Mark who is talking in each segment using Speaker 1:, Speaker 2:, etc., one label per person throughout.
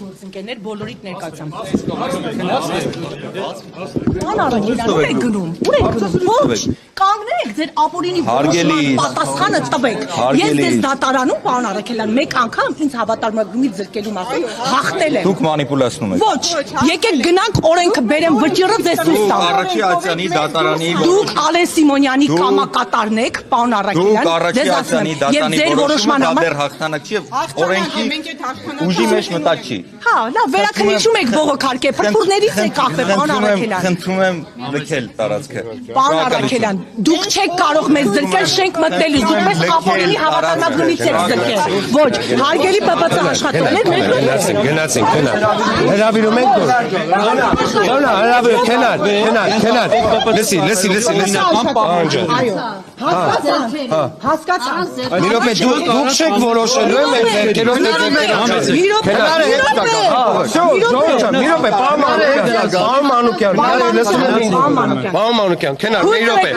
Speaker 1: գործընկերներ բոլորիդ ներկայացամ։ Ան Արաքելյան, ուր եք գնում։ Ոչ, կանգնեք ձեր ապօրինի որոշման պատասխանը տվեք։ Ես ձեզ դատարանում, պարոն Արաքելյան, մեկ անգամ ինձ հավատարմագրումից զրկելու մասին հաղթել եմ։
Speaker 2: Դուք մանիպուլացնում եք։
Speaker 1: Ոչ, եկեք գնանք օրենքը բերեմ վճիռը ձեզ ցույց տամ։
Speaker 2: Առաջի Ացյանի դատարանի
Speaker 1: Դուք Ալեն Սիմոնյանի կամակատարն եք, պարոն Արաքելյան։
Speaker 2: Դուք առաջի Ացյանի դատարանի որոշումը դեռ հաղթանակ չի, օրենքի ուժի մեջ մտած չի։
Speaker 1: Հա, լավ, վերաքննիչում եք բողոքարկե, փրփուրներից եք կախվել, պարոն Արաքելյան։
Speaker 2: Խնդրում եմ լքել տարածքը։
Speaker 1: Պարոն Արաքելյան, դուք չեք կարող մեզ զրկել շենք մտնելուց, դուք մեզ ապօրինի հավատարմագրումից եք զրկել։ Ոչ, հարգելի ՊՊՑ աշխատողներ,
Speaker 3: գնացինք, հրավիրում եք դուք։ Հրավիրում, քենար, լսի։
Speaker 1: Հասկացան։
Speaker 3: Մի րոպե, դուք չեք որոշելու եմ մեր վերքերով Մի րոպե, պարոն Մանուկյան, քենար, մի րոպե։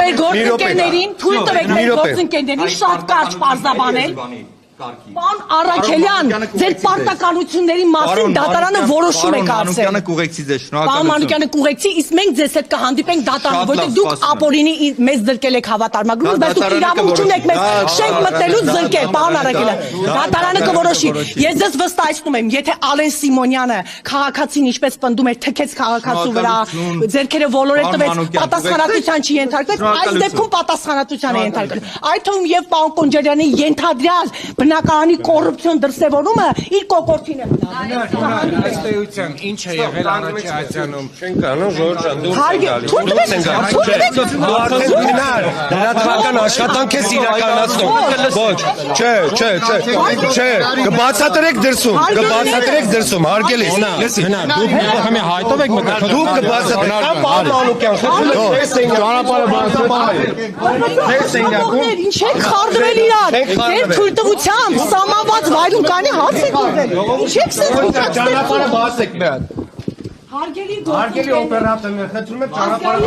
Speaker 1: Թույլ տվեք մեր գործընկերներին շատ կարճ պարզաբանել։ Պարոն Արաքելյան, ձեր պարտականությունների մասին դատարանը որոշում է կայացրել։
Speaker 2: Մանուկյանը կուղեկցի ձեզ, շնորհակալություն։
Speaker 1: Պարոն Մանուկյանը կուղեկցի, իսկ մենք ձեզ հետ կհանդիպենք դատարանում, որտեղ դուք ապօրինի մեզ զրկել եք հավատարմագրումից, բայց դուք իրավունք չունեք մեզ շենք մտնելուց զրկել, պարոն Արաքելյան։ Դատարանը կորոշի։ Ես ձեզ վստահեցնում եմ, եթե Ալեն Սիմոնյանը քաղաքացին ինչպես պնդում էր, թքեց քաղաքացու վրա, ձեռքերը ոլորել տվեց, պատասխանատվության չի ենթարկվել, այս դեպքում պատասխանատվության է ենթարկվել։ Այդ թվում եւ պարոն Կոնջարյանի ենթադրյալ բնակարանի կոռուպցիոն դրսևորումը իր կոկորդին է մնալ։
Speaker 4: Ինչ է եղել առաջի Ացյանում։
Speaker 3: Չենք անում, Ժորժ ջան, դուրս լրատվական աշխատանք ես իրականացնում։ Ոչ, չէ, կբացատրեք դրսում, հարգելի։
Speaker 4: Դուք մի հայտով եք մտել։
Speaker 3: Դուք կբացատրեք, պարոն Մանուկյան,
Speaker 1: Ինչ եք խառնվել իրար։ Ձեր թույլտվությամբ սամաված վայրունկանի հաց եք ուղղել։ Ինչ եք
Speaker 3: ճանապարհը բացեք մեկ։
Speaker 1: Հարգելի
Speaker 3: օպերատորներ, խնդրում եմ ճանապարհը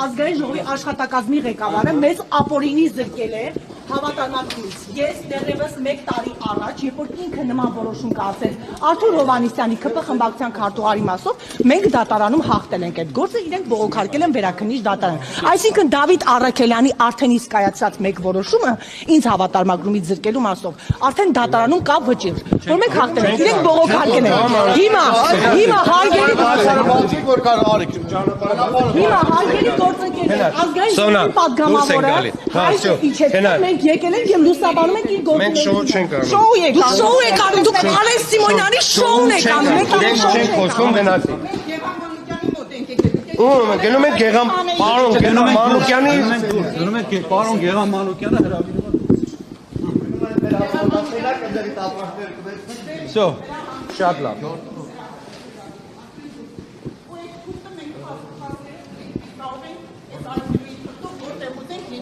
Speaker 1: ազգային ժողովի աշխատակազմի ղեկավարը մեզ ապօրինի զրկել է հավատարմագրումից։ Ես դեռևս 1 տարի առաջ, երբ որ ինքը նման որոշում կայացրեց Արթուր Հովհաննիսյանի ԿՊ խմբակցության քարտուղարի մասով, մենք դատարանում հաղթել ենք այդ գործը, իրենք բողոքարկել են վերաքննիչ դատարան։ Այսինքն Դավիթ Առաքելյանի արդեն իսկ կայացած մեկ որոշումը ինձ հավատարմագրումից զրկելու մասով արդեն դատարանում կա վճիռ, որ մենք հաղթել ենք, իրենք բողոքարկել են։ Հիմա հարգելի գործընկերներ, ազգային ժողովի պատգամավորը մենք եկել ենք եւ լուսաբանում ենք իր գործը։
Speaker 3: Մենք շոու չենք անում։
Speaker 1: Շոու եք անում, դուք Ալեն Սիմոնյանի շոուն եք անում, մենք
Speaker 3: չենք խոսում գնացի։ Գնում ենք պարոն Մանուկյանի
Speaker 4: Պարոն Գեղամ Մանուկյանը հրավիրում է։ Всё, շատ լավ։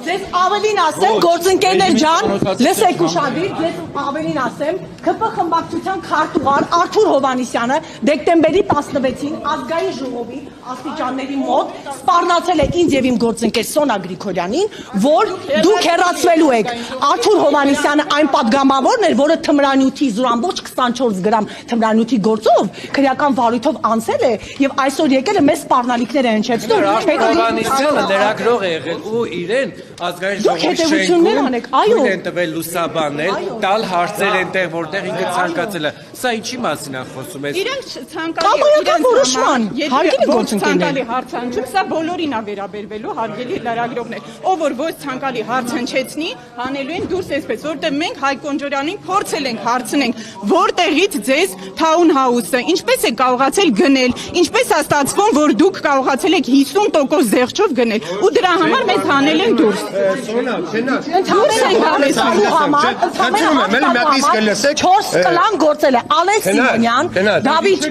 Speaker 1: Ձեզ ավելին ասեմ, գործընկերներ ջան, լսեք ուշադիր, ես ավելին ասեմ, ԿՊ խմբակցության քարտուղար Արթուր Հովհաննիսյանը դեկտեմբերի 16-ին ազգային ժողովի աստիճանների մոտ սպառնացել է ինձ եւ իմ գործընկեր Սոնա Գրիգորյանին, որ դուք հեռացվելու եք։ Արթուր Հովհաննիսյանը այն պատգամավորն էր, որը թմրանյութի 0.24 գրամ թմրանյութի գործով քրեական վարույթով անցել է եւ այսօր եկել է մեզ սպառնալիքներ է հնչեցնում։
Speaker 5: Հովհաննիսյանը լրագրող է եղել ու իրեն ազգային ժողովի շենքում են տվել լուսաբանել, տալ հարցեր այնտեղ, որտեղ ինքը ցանկացել է։ Սա ինչի մասին է խոսում ես։
Speaker 1: Իրենք ցանկալի
Speaker 6: հարցանչում, սա բոլորին է վերաբերվելու, հարգելի լրագրողներ, ով որ ոչ ցանկալի հարց հնչեցնի, հանելու են դուրս այսպես, որտեղ մենք Հայկ Կոնջարյանին փորձել ենք հարցնենք, որտեղից ձեզ Town House-ը, ինչպես է կարողացել գնել, ինչպես է ստացվում, որ դուք կարողացել եք 50% զեղչով գնել, ու դրա համար մեզ հանել են դուրս։
Speaker 1: Դուրս են գալիս համար, ընդհանրապես 4 կլան գործել է Ալեն Սիմոնյան, Դավիթ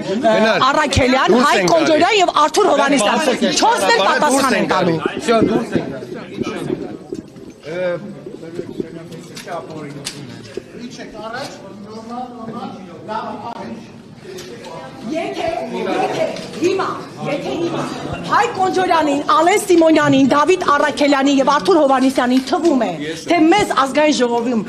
Speaker 1: Առաքելյան, Հայկ Կոնջարյան եւ Արթուր Հովհաննիսյան, 4-ն էլ պատասխան են տալու։ Եկեք, հիմա Հայկ Կոնջորյանին, Ալեն Սիմոնյանին, Դավիթ Առաքելյանին եւ Արթուր Հովհաննիսյանին թվում է, թե մեզ ազգային ժողովում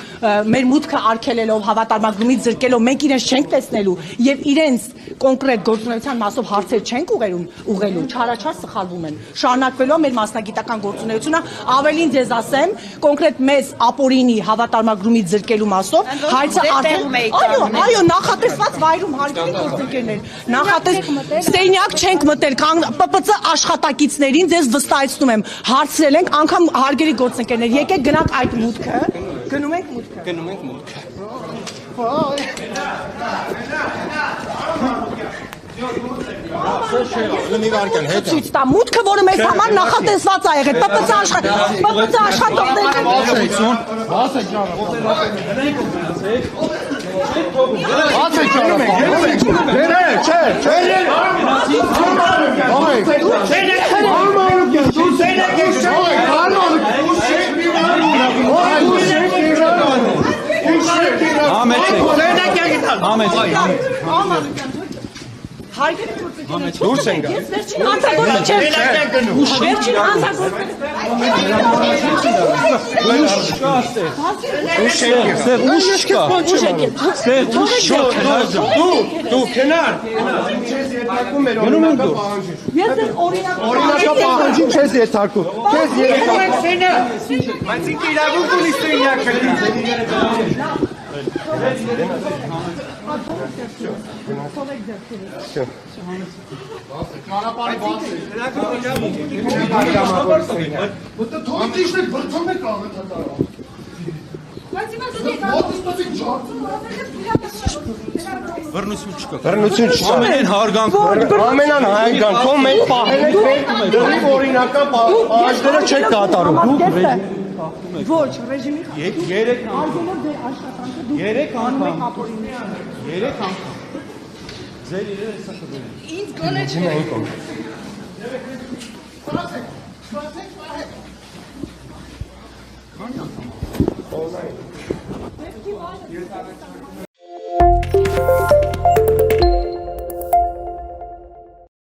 Speaker 1: մեր մուտքը արգելելով հավատարմագրումից զրկելով մենք իրենց չենք տեսնելու եւ իրենց կոնկրետ գործունեության մասով հարցեր չենք ուղղելու, չարաչար սխալվում են։ Շարունակվելով մեր մասնագիտական գործունեությունը, ավելին ձեզ ասեմ, կոնկրետ մեզ ապօրինի հավատարմագրումից զրկելու մասով հայցը արդեն այո, նախատեսված վայրում հարգելի գործընկերներ, նախատես ստեյնյակ չենք մտել, ՊՊՑ աշխատակիցներին ձեզ վստահեցնում եմ, հարցրել ենք, անգամ հարգելի գործընկերներ, եկեք գնանք այդ մուտքը, գնում ենք մուտքը։ Ցույց տա մուտքը, որը մեզ համար նախատեսված է եղել, ՊՊՑ Հարգելի գործընկերներ, դուրս ենք գալիս։ Վերջին անձագործը չեմ։ Վերջին անձագործը։
Speaker 3: Դու քնար։ Գնում ենք դու։
Speaker 1: Ես
Speaker 3: Օրինակա պահանջին չես եթարկում։ Քեզ երեք։
Speaker 4: Բայց ինքը իրավունք ունի սենյակը։
Speaker 3: Բռնություն չկա։ Ամենան հարգանքով մենք պահել ենք մեր դրիվ օրինական պահանջները չեք կատարում։
Speaker 1: Ոչ, ռեժիմի երեք անգամ երեք անգամ ձեր իրերը հեսա կբերեն։ Ինձ գոնե չէ։